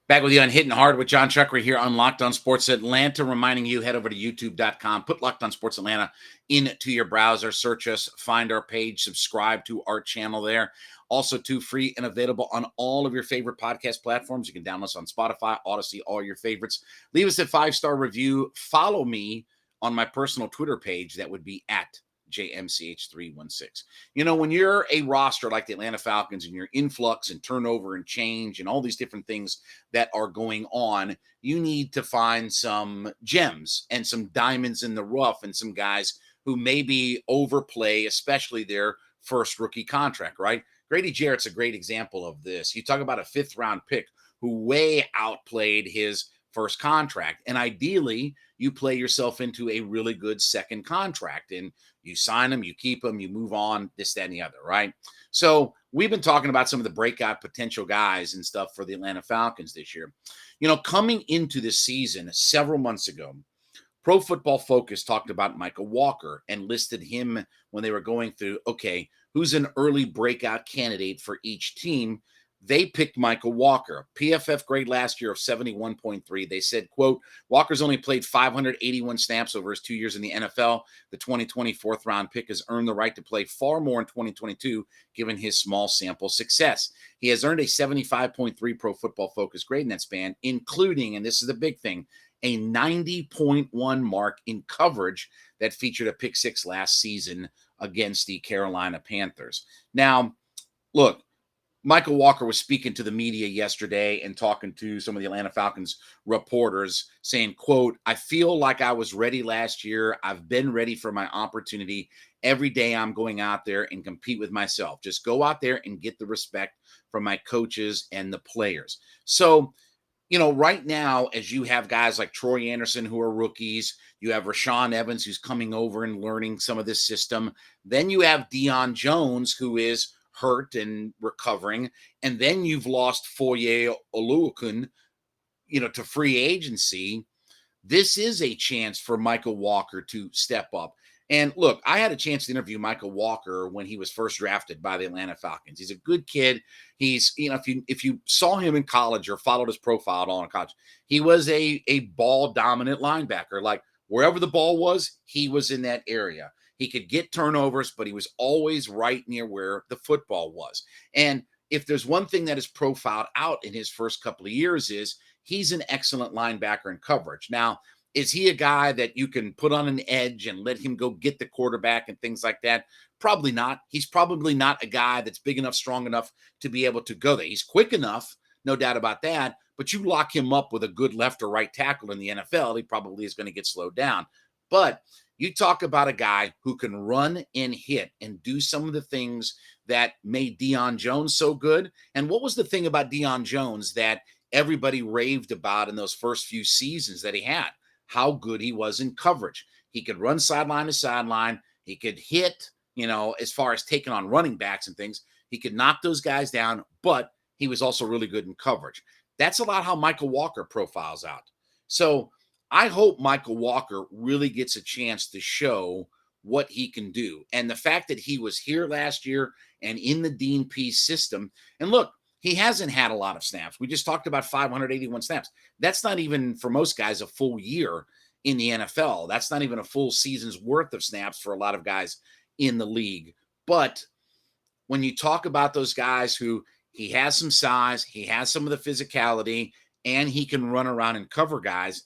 Back with you on Hitting Hard with Jon Chuckery here on Locked On Sports Atlanta, reminding you head over to youtube.com, put Locked On Sports Atlanta into your browser, search us, find our page, subscribe to our channel there. Also, too, free and available on all of your favorite podcast platforms. You can download us on Spotify, Odyssey, all your favorites. Leave us a 5-star review. Follow me on my personal Twitter page. That would be at JMCH316. When you're a roster like the Atlanta Falcons and your influx and turnover and change and all these different things that are going on, you need to find some gems and some diamonds in the rough and some guys who maybe overplay, especially their first rookie contract, right? Grady Jarrett's a great example of this. You talk about a 5th-round pick who way outplayed his first contract. And ideally, you play yourself into a really good second contract and you sign them, you keep them, you move on, this, that, and the other, right? So we've been talking about some of the breakout potential guys and stuff for the Atlanta Falcons this year. Coming into this season several months ago, Pro Football Focus talked about Mykal Walker and listed him when they were going through, okay, who's an early breakout candidate for each team. They picked Mykal Walker, PFF grade last year of 71.3. They said, quote, Walker's only played 581 snaps over his 2 years in the NFL. The 2020 4th-round pick has earned the right to play far more in 2022, given his small sample success. He has earned a 75.3 Pro Football Focus grade in that span, including, and this is the big thing, a 90.1 mark in coverage that featured a pick 6 last season against the Carolina Panthers. Now, look, Mykal Walker was speaking to the media yesterday and talking to some of the Atlanta Falcons reporters saying, quote, I feel like I was ready last year. I've been ready for my opportunity. Every day I'm going out there and compete with myself. Just go out there and get the respect from my coaches and the players. So, right now, as you have guys like Troy Anderson who are rookies, you have Rashaan Evans who's coming over and learning some of this system. Then you have Deion Jones who is hurt and recovering. And then you've lost Foye Oluokun, to free agency. This is a chance for Mykal Walker to step up. And look, I had a chance to interview Mykal Walker when he was first drafted by the Atlanta Falcons. He's a good kid. He's, if you saw him in college or followed his profile at all in college, he was a ball dominant linebacker. Like wherever the ball was, he was in that area. He could get turnovers, but he was always right near where the football was. And if there's one thing that is profiled out in his first couple of years is he's an excellent linebacker in coverage. Now, is he a guy that you can put on an edge and let him go get the quarterback and things like that? Probably not. He's probably not a guy that's big enough, strong enough to be able to go there. He's quick enough, no doubt about that, but you lock him up with a good left or right tackle in the NFL, he probably is going to get slowed down. But you talk about a guy who can run and hit and do some of the things that made Deion Jones so good. And what was the thing about Deion Jones that everybody raved about in those first few seasons that he had? How good he was in coverage. He could run sideline to sideline. He could hit, as far as taking on running backs and things. He could knock those guys down, but he was also really good in coverage. That's a lot how Mykal Walker profiles out. So I hope Mykal Walker really gets a chance to show what he can do. And the fact that he was here last year and in the Dean Pease system, and look, he hasn't had a lot of snaps. We just talked about 581 snaps. That's not even, for most guys, a full year in the NFL. That's not even a full season's worth of snaps for a lot of guys in the league. But when you talk about those guys who he has some size, he has some of the physicality, and he can run around and cover guys,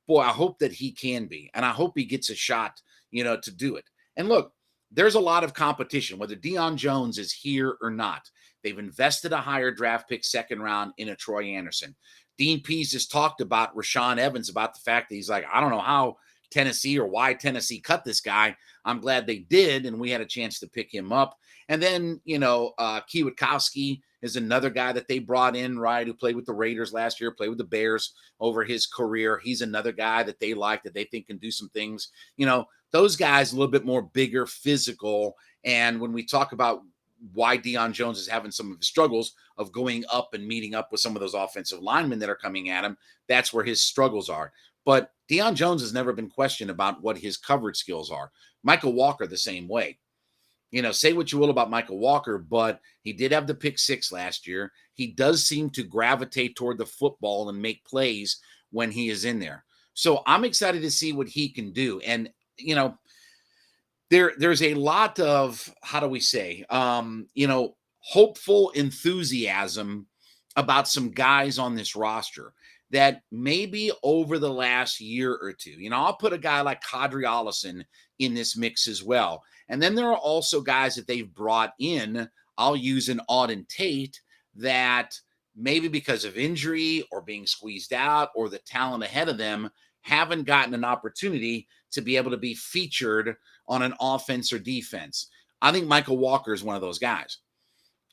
boy, I hope that he can be. And I hope he gets a shot, to do it. And look, there's a lot of competition, whether Deion Jones is here or not. They've invested a higher draft pick 2nd round in a Troy Anderson. Dean Pease has talked about Rashaan Evans, about the fact that he's like, I don't know how Tennessee or why Tennessee cut this guy. I'm glad they did, and we had a chance to pick him up. And then, Kwiatkowski is another guy that they brought in, right, who played with the Raiders last year, played with the Bears over his career. He's another guy that they like, that they think can do some things. Those guys a little bit more bigger, physical. And when we talk about why Deion Jones is having some of his struggles of going up and meeting up with some of those offensive linemen that are coming at him, that's where his struggles are. But Deion Jones has never been questioned about what his coverage skills are. Mykal Walker, the same way. Say what you will about Mykal Walker, but he did have the pick six last year. He does seem to gravitate toward the football and make plays when he is in there. So I'm excited to see what he can do. And, there's a lot of, how do we say, hopeful enthusiasm about some guys on this roster that maybe over the last year or two, I'll put a guy like Kadri Allison in this mix as well. And then there are also guys that they've brought in. I'll use an Auden Tate that maybe because of injury or being squeezed out or the talent ahead of them haven't gotten an opportunity to be able to be featured on an offense or defense. I think Mykal Walker is one of those guys.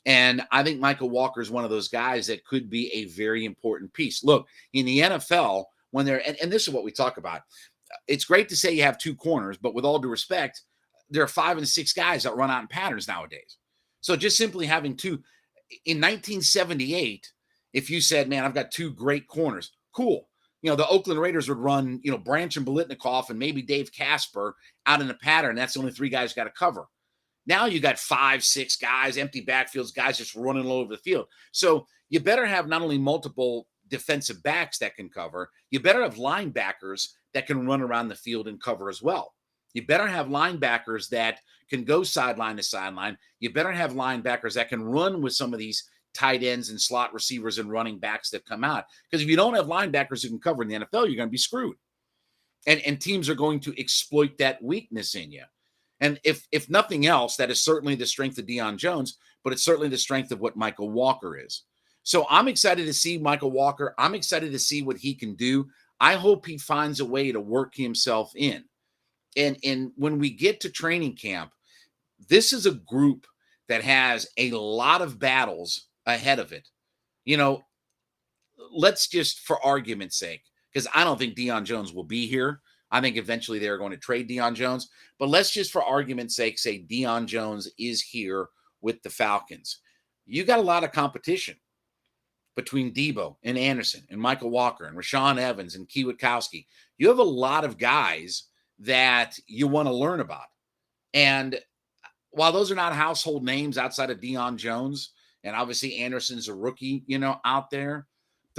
And I think Mykal Walker is one of those guys that could be a very important piece. Look, in the NFL, when they're, and this is what we talk about. It's great to say you have two corners, but with all due respect, there are 5 and 6 guys that run out in patterns nowadays. So just simply having two, in 1978, if you said, man, I've got two great corners, cool. The Oakland Raiders would run, Branch and Biletnikoff and maybe Dave Casper out in a pattern. That's the only 3 guys got to cover. Now you got 5, 6 guys, empty backfields, guys just running all over the field. So you better have not only multiple defensive backs that can cover, you better have linebackers that can run around the field and cover as well. You better have linebackers that can go sideline to sideline. You better have linebackers that can run with some of these tight ends and slot receivers and running backs that come out. Because if you don't have linebackers who can cover in the NFL, you're going to be screwed. And teams are going to exploit that weakness in you. And if nothing else, that is certainly the strength of Deion Jones, but it's certainly the strength of what Mykal Walker is. So I'm excited to see Mykal Walker. I'm excited to see what he can do. I hope he finds a way to work himself in. And when we get to training camp, this is a group that has a lot of battles ahead of it. Let's just, for argument's sake, because I don't think Deion Jones will be here. I think eventually they're going to trade Deion Jones. But let's just, for argument's sake, say Deion Jones is here with the Falcons. You got a lot of competition between Debo and Anderson and Mykal Walker and Rashaan Evans and Kwiatkowski. You have a lot of guys that you want to learn about. And while those are not household names outside of Deion Jones, and obviously Anderson's a rookie, out there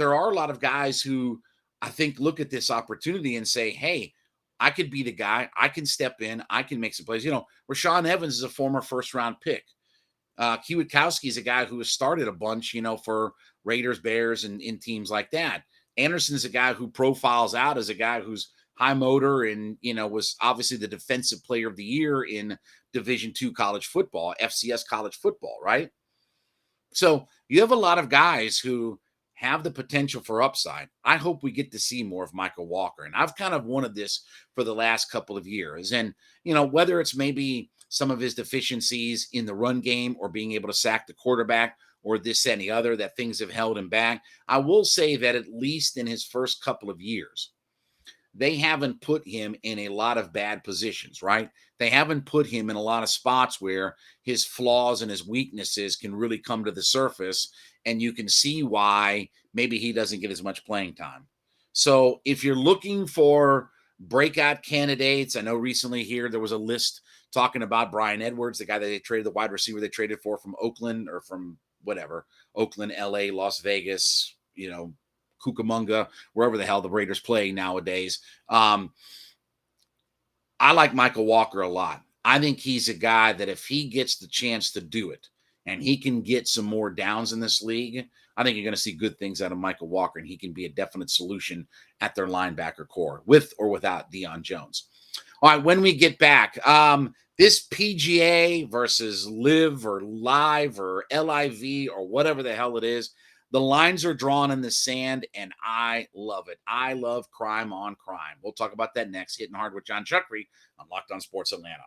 are a lot of guys who I think look at this opportunity and say, hey, I could be the guy. I can step in. I can make some plays. Rashaan Evans is a former first-round pick. Kwiatkowski is a guy who has started a bunch, for Raiders, Bears, and in teams like that. Anderson's a guy who profiles out as a guy who's high motor and, was obviously the defensive player of the year in Division II college football, FCS college football, right? So you have a lot of guys who have the potential for upside. I hope we get to see more of Mykal Walker. And I've kind of wanted this for the last couple of years. And, whether it's maybe some of his deficiencies in the run game or being able to sack the quarterback or this, any other, that things have held him back. I will say that at least in his first couple of years, they haven't put him in a lot of bad positions, right? They haven't put him in a lot of spots where his flaws and his weaknesses can really come to the surface, and you can see why maybe he doesn't get as much playing time. So if you're looking for breakout candidates, I know recently here there was a list talking about Brian Edwards, the guy that they traded, the wide receiver they traded for from Oakland or from whatever, Oakland, LA, Las Vegas, Cucamonga, wherever the hell the Raiders play nowadays. I like Mykal Walker a lot. I think he's a guy that if he gets the chance to do it and he can get some more downs in this league, I think you're going to see good things out of Mykal Walker, and he can be a definite solution at their linebacker core with or without Deion Jones. All right, when we get back, this PGA versus live or live or LIV or whatever the hell it is, the lines are drawn in the sand, and I love it. I love crime on crime. We'll talk about that next. Hitting Hard with Jon Chuckery on Locked On Sports Atlanta.